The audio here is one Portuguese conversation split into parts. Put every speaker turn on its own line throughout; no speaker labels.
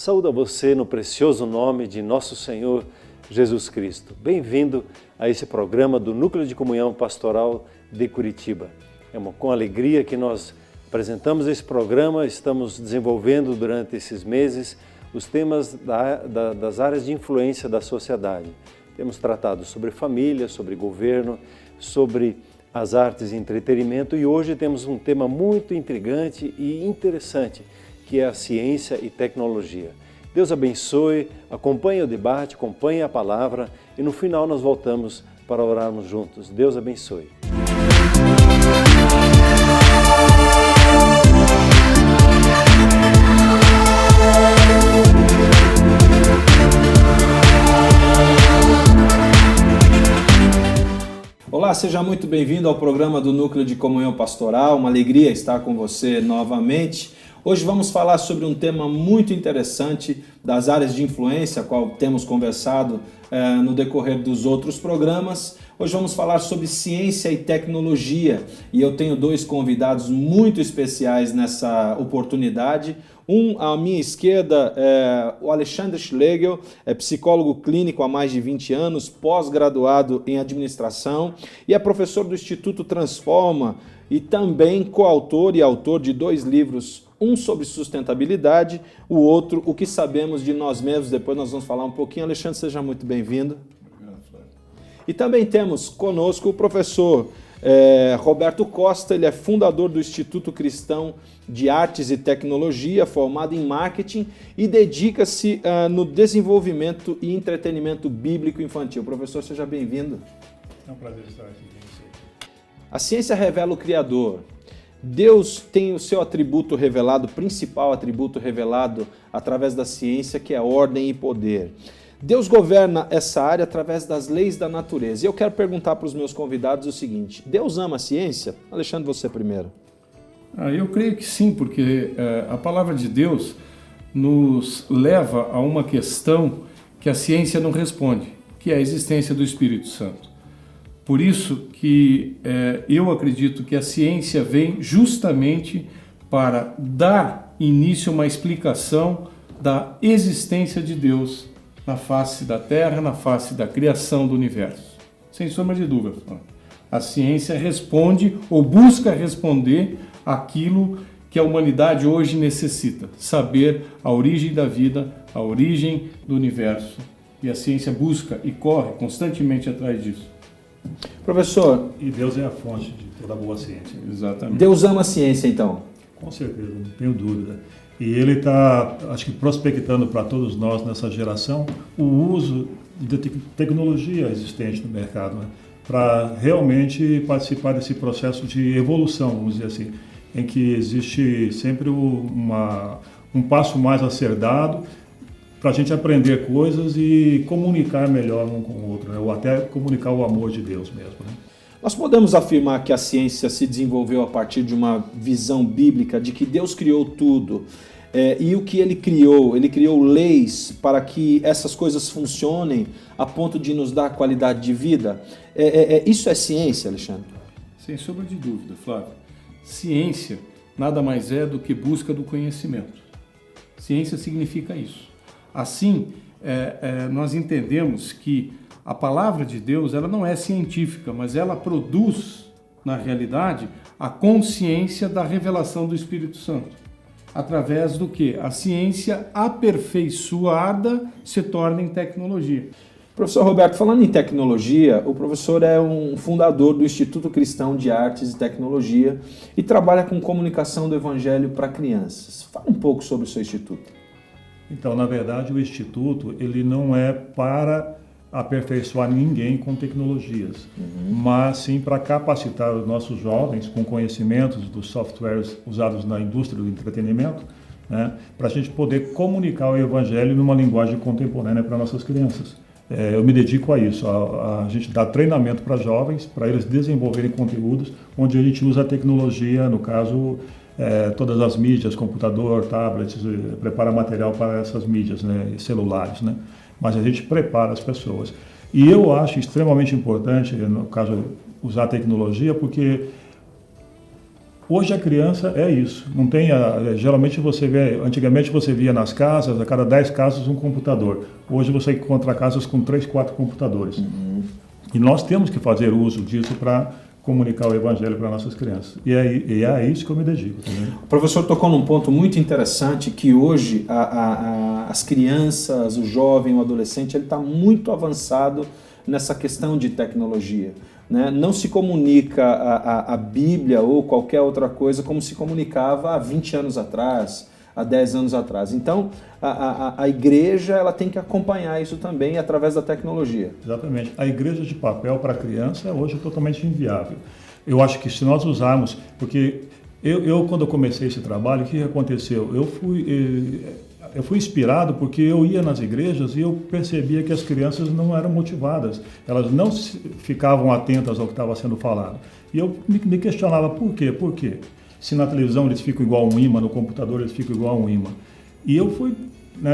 Saúdo a você no precioso nome de nosso Senhor Jesus Cristo. Bem-vindo a esse programa do Núcleo de Comunhão Pastoral de Curitiba. Com alegria que nós apresentamos esse programa, estamos desenvolvendo durante esses meses os temas das áreas de influência da sociedade. Temos tratado sobre família, sobre governo, sobre as artes e entretenimento e hoje temos um tema muito intrigante e interessante, que é a ciência e tecnologia. Deus abençoe, acompanhe o debate, acompanhe a palavra e no final nós voltamos para orarmos juntos. Deus abençoe.
Olá, seja muito bem-vindo ao programa do Núcleo de Comunhão Pastoral, uma alegria estar com você novamente. Hoje vamos falar sobre um tema muito interessante das áreas de influência, qual temos conversado no decorrer dos outros programas. Hoje vamos falar sobre ciência e tecnologia e eu tenho dois convidados muito especiais nessa oportunidade. À minha esquerda é o Alexandre Schlegel, é psicólogo clínico há mais de 20 anos, pós-graduado em administração e é professor do Instituto Transforma e também coautor e autor de 2 livros, um sobre sustentabilidade, o outro, O que sabemos de nós mesmos. Depois nós vamos falar um pouquinho. Alexandre, seja muito bem-vindo. Obrigado, Flávio. E também temos conosco o professor Roberto Costa, ele é fundador do Instituto Cristão de Artes e Tecnologia, formado em marketing e dedica-se no desenvolvimento e entretenimento bíblico infantil. Professor, seja bem-vindo.
É um prazer estar aqui com você.
A ciência revela o Criador. Deus tem o seu atributo revelado, principal atributo revelado através da ciência, que é ordem e poder. Deus governa essa área através das leis da natureza. E eu quero perguntar para os meus convidados o seguinte: Deus ama a ciência? Alexandre, você primeiro.
Eu creio que sim, porque a palavra de Deus nos leva a uma questão que a ciência não responde, que é a existência do Espírito Santo. Por isso que eu acredito que a ciência vem justamente para dar início a uma explicação da existência de Deus na face da Terra, na face da criação do universo. Sem sombra de dúvida. A ciência responde ou busca responder aquilo que a humanidade hoje necessita, saber a origem da vida, a origem do universo. E a ciência busca e corre constantemente atrás disso.
Professor...
E Deus é a fonte de toda boa ciência.
Exatamente. Deus ama a ciência, então?
Com certeza, não tenho dúvida. E ele está, acho que, prospectando para todos nós nessa geração o uso de tecnologia existente no mercado, né? Para realmente participar desse processo de evolução, vamos dizer assim, em que existe sempre um passo mais a ser dado para a gente aprender coisas e comunicar melhor um com o outro, né? Ou até comunicar o amor de Deus mesmo, né?
Nós podemos afirmar que a ciência se desenvolveu a partir de uma visão bíblica de que Deus criou tudo e o que ele criou leis para que essas coisas funcionem a ponto de nos dar qualidade de vida. Isso é ciência, Alexandre?
Sem sombra de dúvida, Flávio. Ciência nada mais é do que busca do conhecimento. Ciência significa isso. Assim, nós entendemos que a palavra de Deus ela não é científica, mas ela produz, na realidade, a consciência da revelação do Espírito Santo. Através do que? A ciência aperfeiçoada se torna em tecnologia.
Professor Roberto, falando em tecnologia, o professor é um fundador do Instituto Cristão de Artes e Tecnologia e trabalha com comunicação do Evangelho para crianças. Fala um pouco sobre o seu instituto.
Então, na verdade, o Instituto ele não é para aperfeiçoar ninguém com tecnologias, mas sim para capacitar os nossos jovens com conhecimentos dos softwares usados na indústria do entretenimento, né, para a gente poder comunicar o Evangelho numa linguagem contemporânea para nossas crianças. Eu me dedico a isso, a gente dá treinamento para jovens, para eles desenvolverem conteúdos onde a gente usa a tecnologia, no caso, todas as mídias, computador, tablets, prepara material para essas mídias, né, celulares, né? Mas a gente prepara as pessoas. E eu acho extremamente importante, no caso, usar a tecnologia, porque Hoje a criança é isso. Não tem geralmente você vê, antigamente você via nas casas, a cada 10 casas um computador. Hoje você encontra casas com 3, 4 computadores. E nós temos que fazer uso disso para comunicar o evangelho para nossas crianças. E é a isso que eu me dedico também.
O professor tocou num ponto muito interessante, que hoje as crianças, o jovem, o adolescente, ele está muito avançado nessa questão de tecnologia. Né? Não se comunica a Bíblia ou qualquer outra coisa como se comunicava há 20 anos atrás, há 10 anos atrás. Então, a igreja ela tem que acompanhar isso também através da tecnologia.
Exatamente. A igreja de papel para a criança hoje é totalmente inviável. Eu acho que se nós usarmos... Porque quando eu comecei esse trabalho, o que aconteceu? Eu fui inspirado porque eu ia nas igrejas e eu percebia que as crianças não eram motivadas. Elas não ficavam atentas ao que estava sendo falado. E eu me questionava por quê? Por quê? Se na televisão eles ficam igual a um imã, no computador eles ficam igual a um imã. E eu fui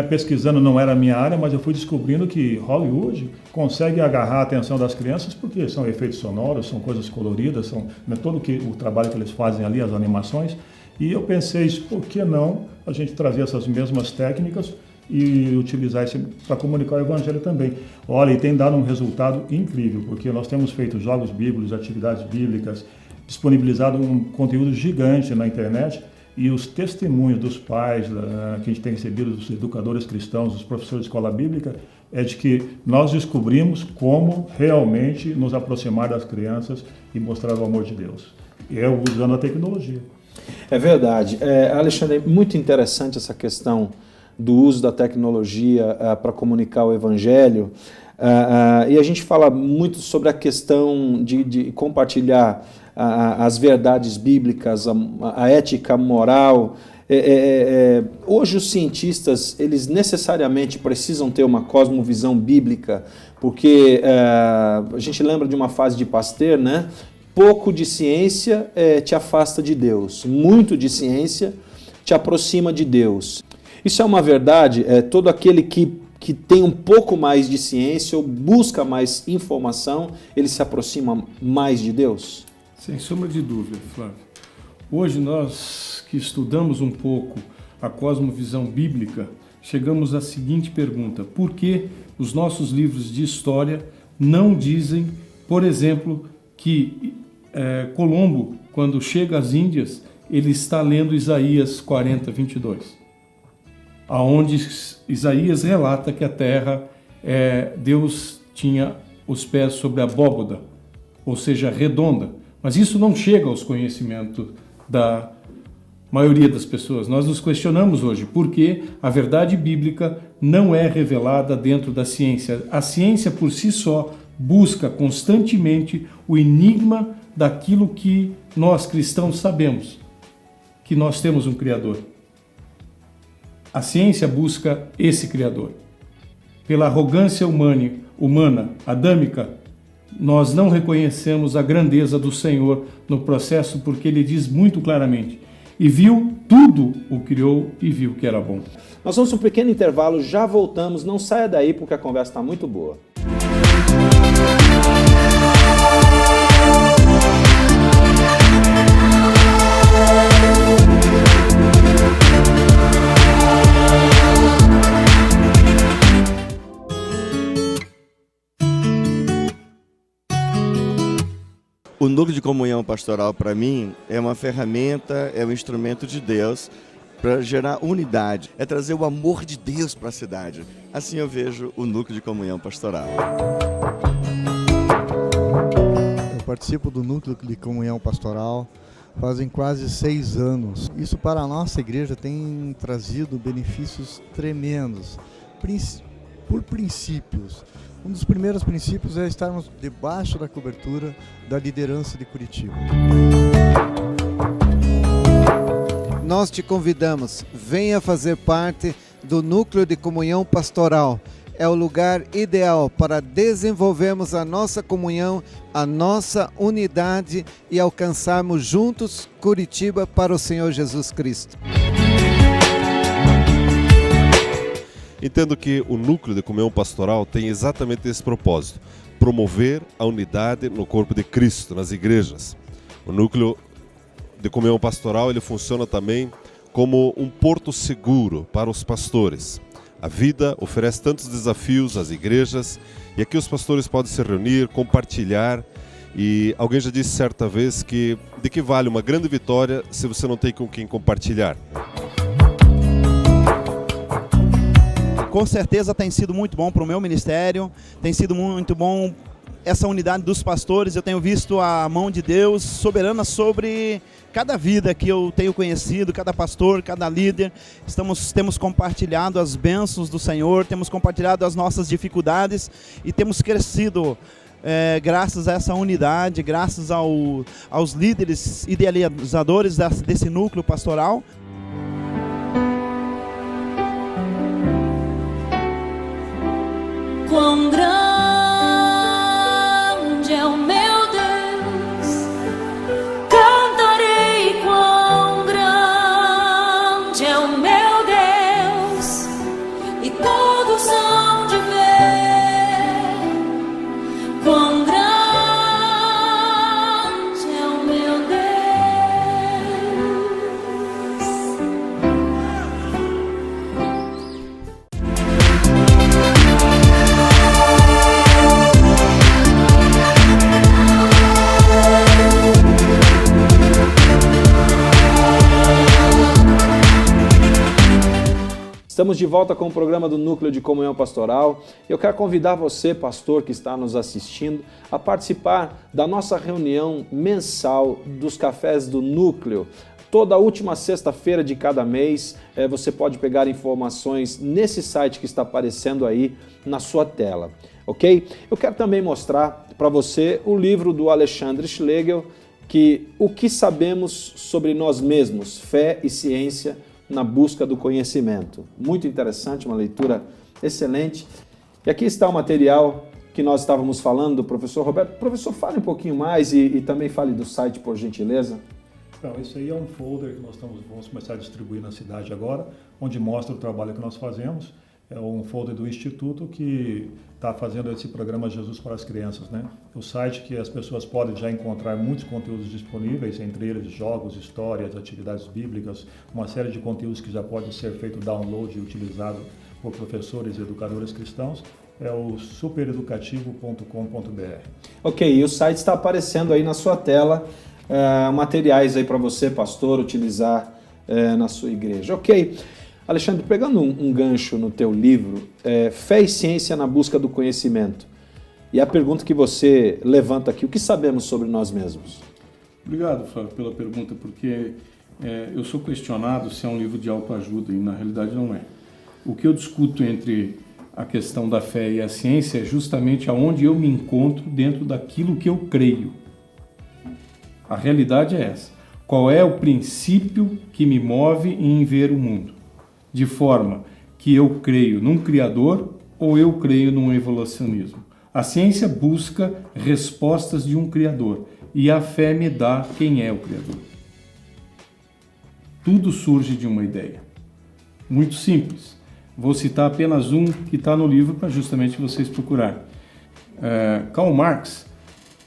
pesquisando, não era a minha área, mas eu fui descobrindo que Hollywood consegue agarrar a atenção das crianças porque são efeitos sonoros, são coisas coloridas, são todo o trabalho que eles fazem ali, as animações. E eu pensei, por que não a gente trazer essas mesmas técnicas e utilizar isso para comunicar o evangelho também? Olha, e tem dado um resultado incrível, porque nós temos feito jogos bíblicos, atividades bíblicas, disponibilizado um conteúdo gigante na internet, e os testemunhos dos pais que a gente tem recebido, dos educadores cristãos, dos professores de escola bíblica, é de que nós descobrimos como realmente nos aproximar das crianças e mostrar o amor de Deus. Usando a tecnologia.
É verdade. Alexandre, é muito interessante essa questão do uso da tecnologia para comunicar o evangelho. E a gente fala muito sobre a questão de compartilhar as verdades bíblicas, a ética moral. Hoje os cientistas, eles necessariamente precisam ter uma cosmovisão bíblica, porque a gente lembra de uma fase de Pasteur, né? Pouco de ciência te afasta de Deus, muito de ciência te aproxima de Deus. Isso é uma verdade. Todo aquele que tem um pouco mais de ciência ou busca mais informação, ele se aproxima mais de Deus?
Sem sombra de dúvida, Flávio. Hoje nós que estudamos um pouco a cosmovisão bíblica, chegamos à seguinte pergunta: por que os nossos livros de história não dizem, por exemplo, que Colombo, quando chega às Índias, ele está lendo Isaías 40, 22, aonde Isaías relata que a terra, Deus tinha os pés sobre a abóboda, ou seja, redonda. Mas isso não chega aos conhecimentos da maioria das pessoas. Nós nos questionamos hoje por que a verdade bíblica não é revelada dentro da ciência. A ciência por si só busca constantemente o enigma daquilo que nós cristãos sabemos, que nós temos um Criador. A ciência busca esse Criador. Pela arrogância humana, adâmica, nós não reconhecemos a grandeza do Senhor no processo, porque Ele diz muito claramente: e viu tudo o criou e viu que era bom.
Nós vamos para um pequeno intervalo, já voltamos, não saia daí porque a conversa está muito boa.
O núcleo de comunhão pastoral, para mim, é uma ferramenta, é um instrumento de Deus para gerar unidade, é trazer o amor de Deus para a cidade. Assim eu vejo o núcleo de comunhão pastoral.
Eu participo do núcleo de comunhão pastoral fazem quase 6 anos. Isso para a nossa igreja tem trazido benefícios tremendos, por princípios. Um dos primeiros princípios é estarmos debaixo da cobertura da liderança de Curitiba.
Nós te convidamos, venha fazer parte do Núcleo de Comunhão Pastoral. É o lugar ideal para desenvolvermos a nossa comunhão, a nossa unidade e alcançarmos juntos Curitiba para o Senhor Jesus Cristo.
Entendo que o núcleo de comunhão pastoral tem exatamente esse propósito: promover a unidade no corpo de Cristo, nas igrejas. O núcleo de comunhão pastoral ele funciona também como um porto seguro para os pastores. A vida oferece tantos desafios às igrejas e aqui os pastores podem se reunir, compartilhar. E alguém já disse certa vez que de que vale uma grande vitória se você não tem com quem compartilhar?
Com certeza tem sido muito bom para o meu ministério, tem sido muito bom essa unidade dos pastores. Eu tenho visto a mão de Deus soberana sobre cada vida que eu tenho conhecido, cada pastor, cada líder. Temos compartilhado as bênçãos do Senhor, temos compartilhado as nossas dificuldades e temos crescido graças a essa unidade, graças aos líderes idealizadores desse núcleo pastoral.
Quão grande é o meu Deus, cantarei quão grande é o meu Deus, e todos hão de ver quão grande é o meu Deus.
Estamos de volta com o programa do Núcleo de Comunhão Pastoral. Eu quero convidar você, pastor, que está nos assistindo, a participar da nossa reunião mensal dos Cafés do Núcleo. Toda última sexta-feira de cada mês, você pode pegar informações nesse site que está aparecendo aí na sua tela, ok? Eu quero também mostrar para você o livro do Alexandre Schlegel, O que sabemos sobre nós mesmos, fé e ciência na busca do conhecimento. Muito interessante, uma leitura excelente. E aqui está o material que nós estávamos falando do professor Roberto. Professor, fale um pouquinho mais e também fale do site, por gentileza.
Então, isso aí é um folder que vamos começar a distribuir na cidade agora, onde mostra o trabalho que nós fazemos. É um folder do Instituto que está fazendo esse programa Jesus para as Crianças, né? O site que as pessoas podem já encontrar muitos conteúdos disponíveis, entre eles jogos, histórias, atividades bíblicas, uma série de conteúdos que já podem ser feito download e utilizado por professores e educadores cristãos. É o supereducativo.com.br.
Ok, e o site está aparecendo aí na sua tela, materiais aí para você, pastor, utilizar na sua igreja. Ok. Alexandre, pegando um gancho no teu livro, Fé e Ciência na Busca do Conhecimento, e a pergunta que você levanta aqui, o que sabemos sobre nós mesmos?
Obrigado, Flávio, pela pergunta, porque eu sou questionado se é um livro de autoajuda, e na realidade não é. O que eu discuto entre a questão da fé e a ciência é justamente aonde eu me encontro dentro daquilo que eu creio. A realidade é essa. Qual é o princípio que me move em ver o mundo? De forma que eu creio num Criador ou eu creio num evolucionismo. A ciência busca respostas de um Criador e a fé me dá quem é o Criador. Tudo surge de uma ideia. Muito simples. Vou citar apenas um que está no livro para justamente vocês procurarem. Karl Marx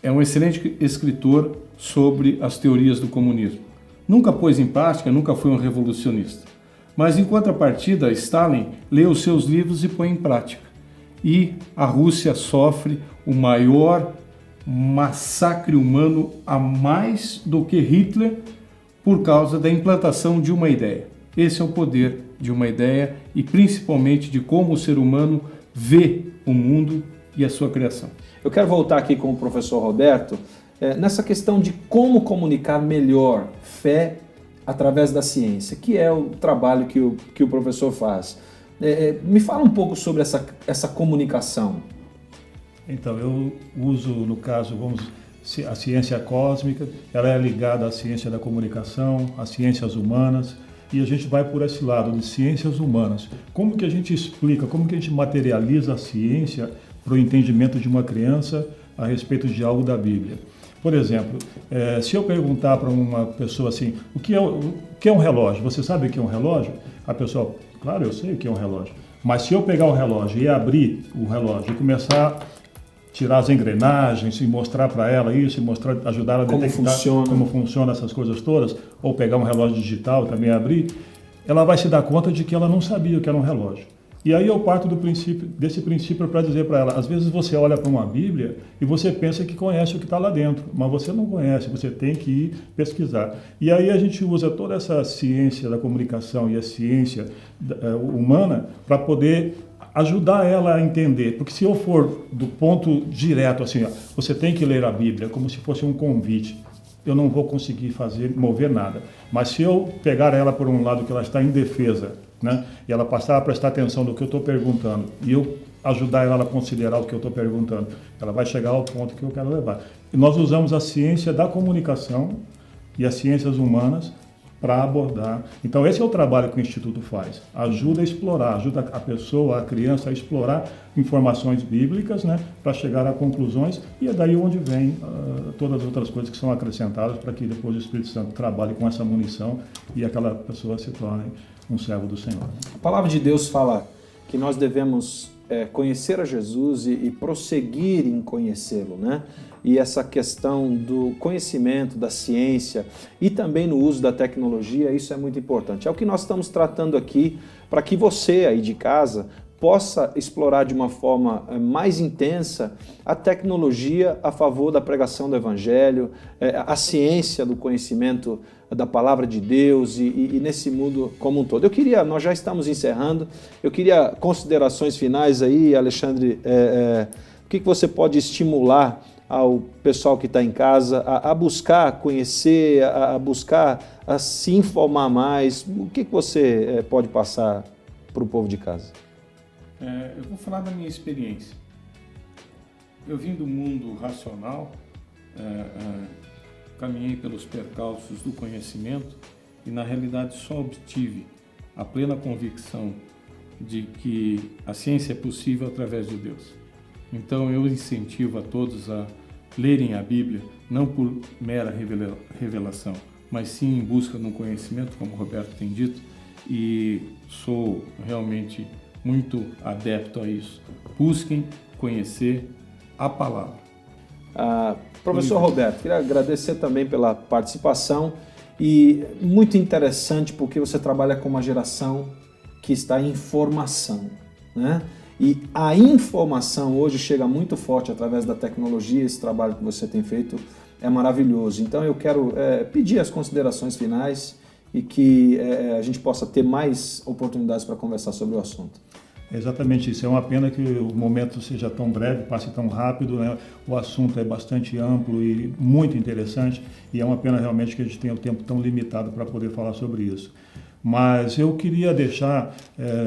é um excelente escritor sobre as teorias do comunismo. Nunca pôs em prática, nunca foi um revolucionista. Mas, em contrapartida, Stalin lê os seus livros e põe em prática. E a Rússia sofre o maior massacre humano a mais do que Hitler por causa da implantação de uma ideia. Esse é o poder de uma ideia e, principalmente, de como o ser humano vê o mundo e a sua criação.
Eu quero voltar aqui com o professor Roberto nessa questão de como comunicar melhor fé através da ciência, que é o trabalho que o professor faz. Me fala um pouco sobre essa comunicação.
Então, eu uso, no caso, a ciência cósmica, ela é ligada à ciência da comunicação, às ciências humanas, e a gente vai por esse lado de ciências humanas. Como que a gente explica, como que a gente materializa a ciência para o entendimento de uma criança a respeito de algo da Bíblia? Por exemplo, se eu perguntar para uma pessoa assim, o que é um relógio? Você sabe o que é um relógio? A pessoa, claro, eu sei o que é um relógio. Mas se eu pegar o relógio e abrir o relógio e começar tirar as engrenagens e mostrar para ela isso, e ajudar ela a detectar como funciona essas coisas todas, ou pegar um relógio digital também abrir, ela vai se dar conta de que ela não sabia o que era um relógio. E aí eu parto desse princípio para dizer para ela, às vezes você olha para uma Bíblia e você pensa que conhece o que está lá dentro, mas você não conhece, você tem que ir pesquisar. E aí a gente usa toda essa ciência da comunicação e a ciência humana para poder ajudar ela a entender. Porque se eu for do ponto direto, assim, ó, você tem que ler a Bíblia como se fosse um convite, eu não vou conseguir mover nada. Mas se eu pegar ela por um lado que ela está indefesa, né, e ela passar a prestar atenção no que eu estou perguntando, e eu ajudar ela a considerar o que eu estou perguntando, ela vai chegar ao ponto que eu quero levar. E nós usamos a ciência da comunicação e as ciências humanas para abordar. Então esse é o trabalho que o Instituto faz. Ajuda a explorar, ajuda a pessoa, a criança a explorar informações bíblicas, né, para chegar a conclusões, e é daí onde vem todas as outras coisas que são acrescentadas para que depois o Espírito Santo trabalhe com essa munição e aquela pessoa se torne um servo do Senhor.
A palavra de Deus fala que nós devemos conhecer a Jesus e prosseguir em conhecê-lo, né? E essa questão do conhecimento, da ciência e também no uso da tecnologia, isso é muito importante. É o que nós estamos tratando aqui para que você aí de casa possa explorar de uma forma mais intensa a tecnologia a favor da pregação do Evangelho, a ciência do conhecimento da palavra de Deus e nesse mundo como um todo. Nós já estamos encerrando, eu queria considerações finais aí, Alexandre, o que você pode estimular ao pessoal que está em casa a buscar conhecer, a buscar a se informar mais? O que você pode passar para o povo de casa?
Eu vou falar da minha experiência. Eu vim do mundo racional, caminhei pelos percalços do conhecimento e, na realidade, só obtive a plena convicção de que a ciência é possível através de Deus. Então, eu incentivo a todos a lerem a Bíblia, não por mera revelação, mas sim em busca de um conhecimento, como o Roberto tem dito, e sou realmente muito adepto a isso. Busquem conhecer a palavra.
Professor Roberto, queria agradecer também pela participação e muito interessante porque você trabalha com uma geração que está em formação, né? E a informação hoje chega muito forte através da tecnologia. Esse trabalho que você tem feito é maravilhoso. Então eu quero pedir as considerações finais e que a gente possa ter mais oportunidades para conversar sobre o assunto.
É exatamente isso. É uma pena que o momento seja tão breve, passe tão rápido, né? O assunto é bastante amplo e muito interessante, e é uma pena realmente que a gente tenha o tempo tão limitado para poder falar sobre isso. Mas eu queria deixar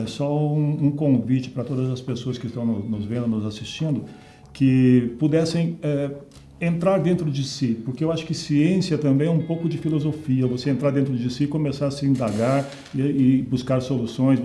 só um convite para todas as pessoas que estão nos vendo, nos assistindo, que pudessem entrar dentro de si, porque eu acho que ciência também é um pouco de filosofia, você entrar dentro de si, começar a se indagar e buscar soluções,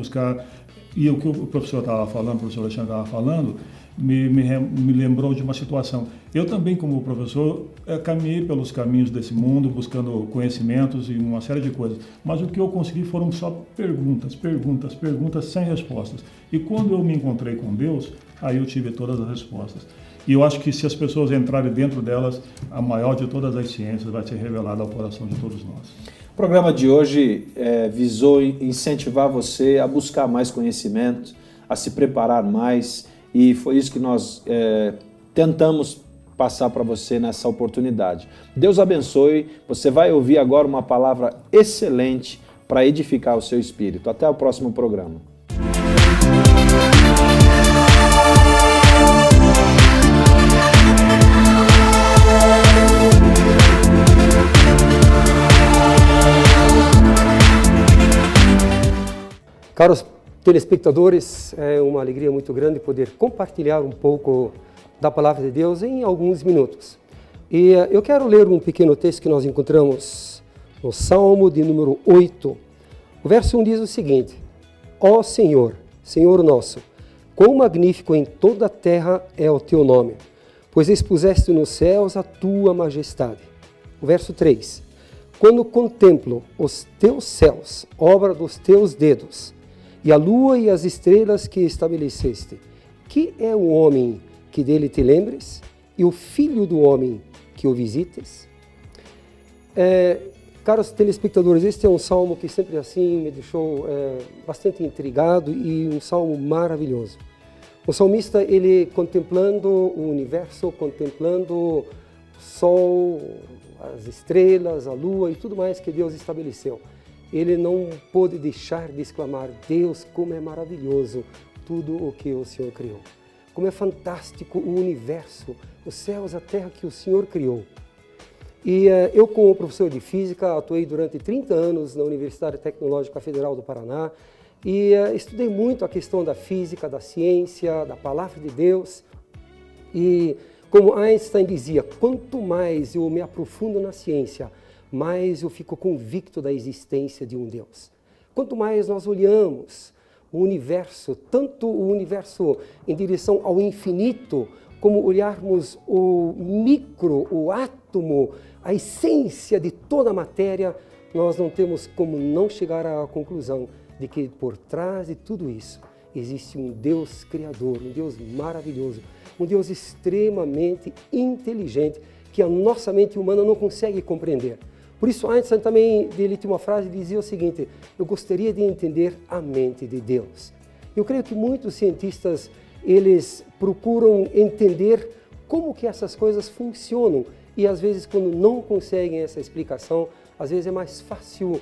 E o que o professor estava falando, o professor Alexandre estava falando, me lembrou de uma situação. Eu também, como professor, caminhei pelos caminhos desse mundo, buscando conhecimentos e uma série de coisas. Mas o que eu consegui foram só perguntas sem respostas. E quando eu me encontrei com Deus, aí eu tive todas as respostas. E eu acho que se as pessoas entrarem dentro delas, a maior de todas as ciências vai ser revelada ao coração de todos nós.
O programa de hoje visou incentivar você a buscar mais conhecimento, a se preparar mais, e foi isso que nós tentamos passar para você nessa oportunidade. Deus abençoe, você vai ouvir agora uma palavra excelente para edificar o seu espírito. Até o próximo programa.
Caros telespectadores, é uma alegria muito grande poder compartilhar um pouco da Palavra de Deus em alguns minutos. E eu quero ler um pequeno texto que nós encontramos no Salmo de número 8. O verso 1 diz o seguinte: Ó Senhor, Senhor nosso, quão magnífico em toda a terra é o teu nome, pois expuseste nos céus a tua majestade. O verso 3: Quando contemplo os teus céus, obra dos teus dedos, e a lua e as estrelas que estabeleceste, que é o homem que dele te lembres, e o Filho do Homem que o visites. Caros telespectadores, este é um salmo que sempre assim me deixou bastante intrigado e um salmo maravilhoso. O salmista, ele contemplando o universo, contemplando o sol, as estrelas, a lua e tudo mais que Deus estabeleceu. Ele não pôde deixar de exclamar: Deus, como é maravilhoso tudo o que o Senhor criou. Como é fantástico o universo, os céus, a terra que o Senhor criou. E eu, como professor de física, atuei durante 30 anos na Universidade Tecnológica Federal do Paraná e estudei muito a questão da física, da ciência, da palavra de Deus. E como Einstein dizia, quanto mais eu me aprofundo na ciência, mais eu fico convicto da existência de um Deus. Quanto mais nós olhamos o universo, tanto o universo em direção ao infinito, como olharmos o micro, o átomo, a essência de toda a matéria, nós não temos como não chegar à conclusão de que por trás de tudo isso existe um Deus criador, um Deus maravilhoso, um Deus extremamente inteligente que a nossa mente humana não consegue compreender. Por isso Einstein também, ele tinha uma frase, dizia o seguinte: eu gostaria de entender a mente de Deus. Eu creio que muitos cientistas, eles procuram entender como que essas coisas funcionam e às vezes quando não conseguem essa explicação, às vezes é mais fácil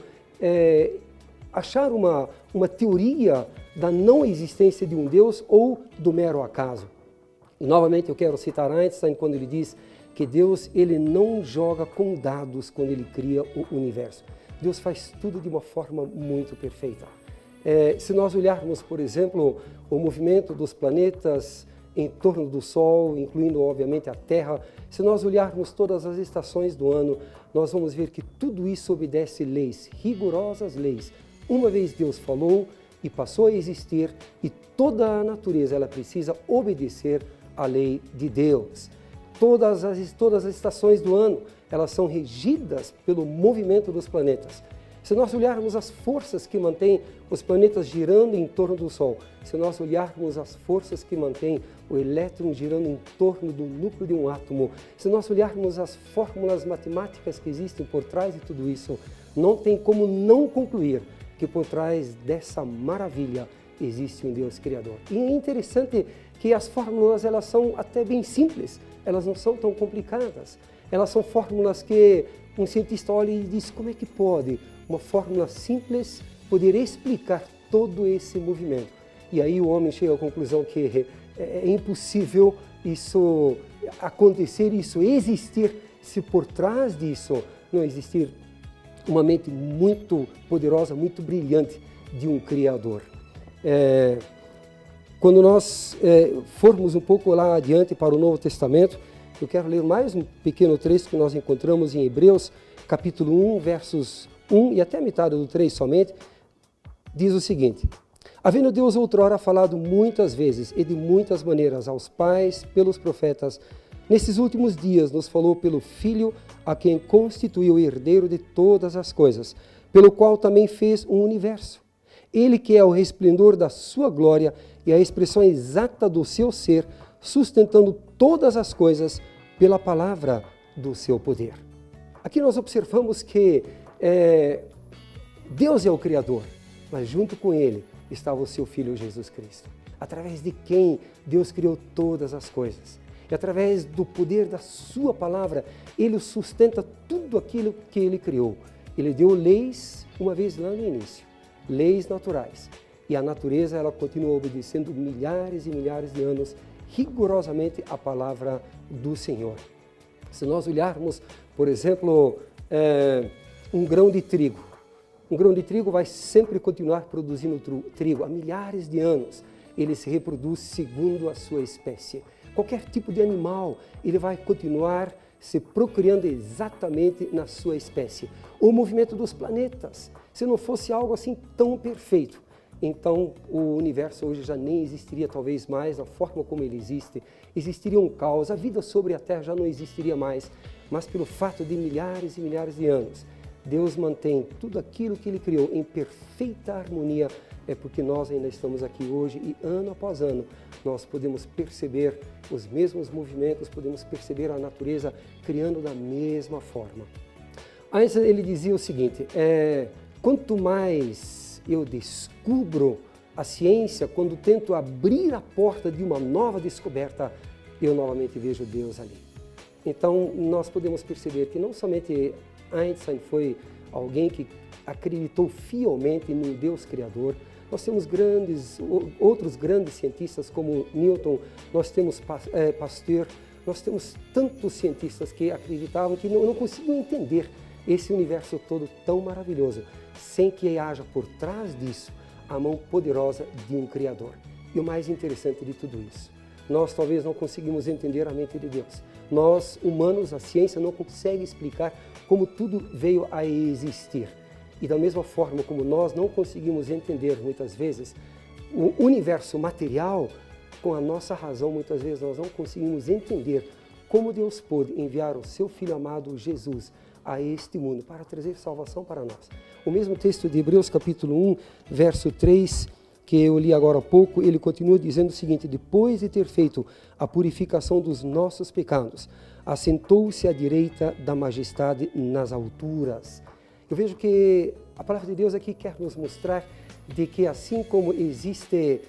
achar uma teoria da não existência de um Deus ou do mero acaso. E novamente eu quero citar Einstein quando ele diz que Deus, ele não joga com dados quando ele cria o universo. Deus faz tudo de uma forma muito perfeita. Se nós olharmos, por exemplo, o movimento dos planetas em torno do Sol, incluindo obviamente a Terra, se nós olharmos todas as estações do ano, nós vamos ver que tudo isso obedece leis, rigorosas leis. Uma vez Deus falou e passou a existir, e toda a natureza ela precisa obedecer à lei de Deus. Todas as estações do ano, elas são regidas pelo movimento dos planetas. Se nós olharmos as forças que mantêm os planetas girando em torno do Sol, se nós olharmos as forças que mantêm o elétron girando em torno do núcleo de um átomo, se nós olharmos as fórmulas matemáticas que existem por trás de tudo isso, não tem como não concluir que por trás dessa maravilha existe um Deus Criador. E é interessante que as fórmulas, elas são até bem simples, elas não são tão complicadas. Elas são fórmulas que um cientista olha e diz: como é que pode uma fórmula simples poder explicar todo esse movimento? E aí o homem chega à conclusão que é impossível isso acontecer, isso existir, se por trás disso não existir uma mente muito poderosa, muito brilhante de um Criador. Quando nós formos um pouco lá adiante para o Novo Testamento, eu quero ler mais um pequeno trecho que nós encontramos em Hebreus, capítulo 1, versos 1 e até a metade do 3 somente, diz o seguinte: havendo Deus outrora falado muitas vezes e de muitas maneiras aos pais pelos profetas, nesses últimos dias nos falou pelo Filho, a quem constituiu o herdeiro de todas as coisas, pelo qual também fez um universo. Ele que é o resplendor da sua glória e a expressão exata do seu ser, sustentando todas as coisas pela palavra do seu poder. Aqui nós observamos que Deus é o Criador, mas junto com Ele estava o seu Filho Jesus Cristo, através de quem Deus criou todas as coisas. E através do poder da sua palavra, Ele sustenta tudo aquilo que Ele criou. Ele deu leis, uma vez lá no início, leis naturais. E a natureza, ela continua obedecendo milhares e milhares de anos, rigorosamente, a palavra do Senhor. Se nós olharmos, por exemplo, um grão de trigo. Um grão de trigo vai sempre continuar produzindo trigo. Há milhares de anos, ele se reproduz segundo a sua espécie. Qualquer tipo de animal, ele vai continuar se procriando exatamente na sua espécie. O movimento dos planetas, se não fosse algo assim tão perfeito, então o universo hoje já nem existiria talvez mais da forma como ele existe. Existiria um caos, a vida sobre a Terra já não existiria mais, mas pelo fato de milhares e milhares de anos, Deus mantém tudo aquilo que Ele criou em perfeita harmonia, é porque nós ainda estamos aqui hoje e ano após ano nós podemos perceber os mesmos movimentos, podemos perceber a natureza criando da mesma forma. Einstein ele dizia o seguinte, quanto mais eu descubro a ciência, quando tento abrir a porta de uma nova descoberta, eu novamente vejo Deus ali. Então nós podemos perceber que não somente Einstein foi alguém que acreditou fielmente no Deus Criador. Nós temos outros grandes cientistas como Newton, nós temos Pasteur, nós temos tantos cientistas que acreditavam que não conseguiam entender esse universo todo tão maravilhoso, sem que haja por trás disso a mão poderosa de um Criador. E o mais interessante de tudo isso, nós talvez não conseguimos entender a mente de Deus. Nós, humanos, a ciência não consegue explicar como tudo veio a existir. E da mesma forma como nós não conseguimos entender muitas vezes o universo material, com a nossa razão muitas vezes nós não conseguimos entender como Deus pôde enviar o seu Filho amado Jesus a este mundo para trazer salvação para nós. O mesmo texto de Hebreus capítulo 1, verso 3, que eu li agora há pouco, ele continua dizendo o seguinte, depois de ter feito a purificação dos nossos pecados, assentou-se à direita da majestade nas alturas. Eu vejo que a palavra de Deus aqui quer nos mostrar de que assim como existe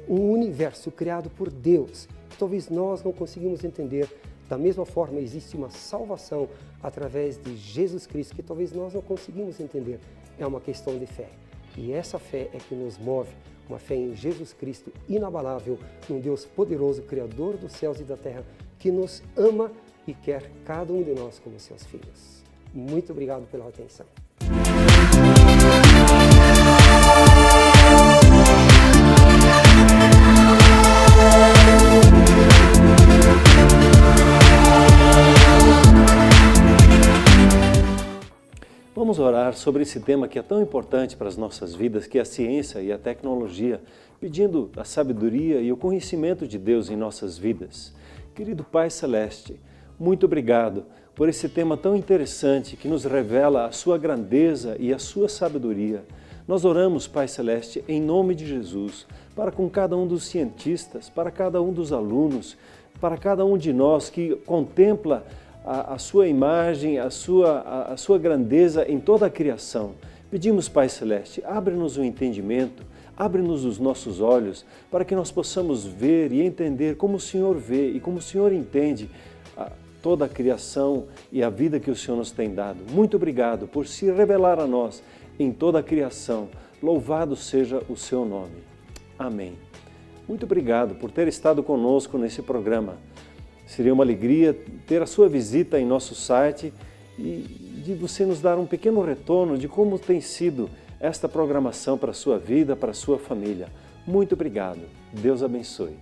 um universo criado por Deus, que talvez nós não conseguimos entender, da mesma forma existe uma salvação através de Jesus Cristo, que talvez nós não conseguimos entender. É uma questão de fé. E essa fé é que nos move, uma fé em Jesus Cristo inabalável, num Deus poderoso, Criador dos céus e da terra, que nos ama e quer cada um de nós como seus filhos. Muito obrigado pela atenção.
Vamos orar sobre esse tema que é tão importante para as nossas vidas, que é a ciência e a tecnologia, pedindo a sabedoria e o conhecimento de Deus em nossas vidas. Querido Pai Celeste, muito obrigado por esse tema tão interessante que nos revela a sua grandeza e a sua sabedoria. Nós oramos, Pai Celeste, em nome de Jesus, para com cada um dos cientistas, para cada um dos alunos, para cada um de nós que contempla a sua imagem, a sua grandeza em toda a criação. Pedimos, Pai Celeste, abre-nos o entendimento, abre-nos os nossos olhos, para que nós possamos ver e entender como o Senhor vê e como o Senhor entende toda a criação e a vida que o Senhor nos tem dado. Muito obrigado por se revelar a nós em toda a criação. Louvado seja o seu nome. Amém. Muito obrigado por ter estado conosco nesse programa. Seria uma alegria ter a sua visita em nosso site e de você nos dar um pequeno retorno de como tem sido esta programação para a sua vida, para a sua família. Muito obrigado. Deus abençoe.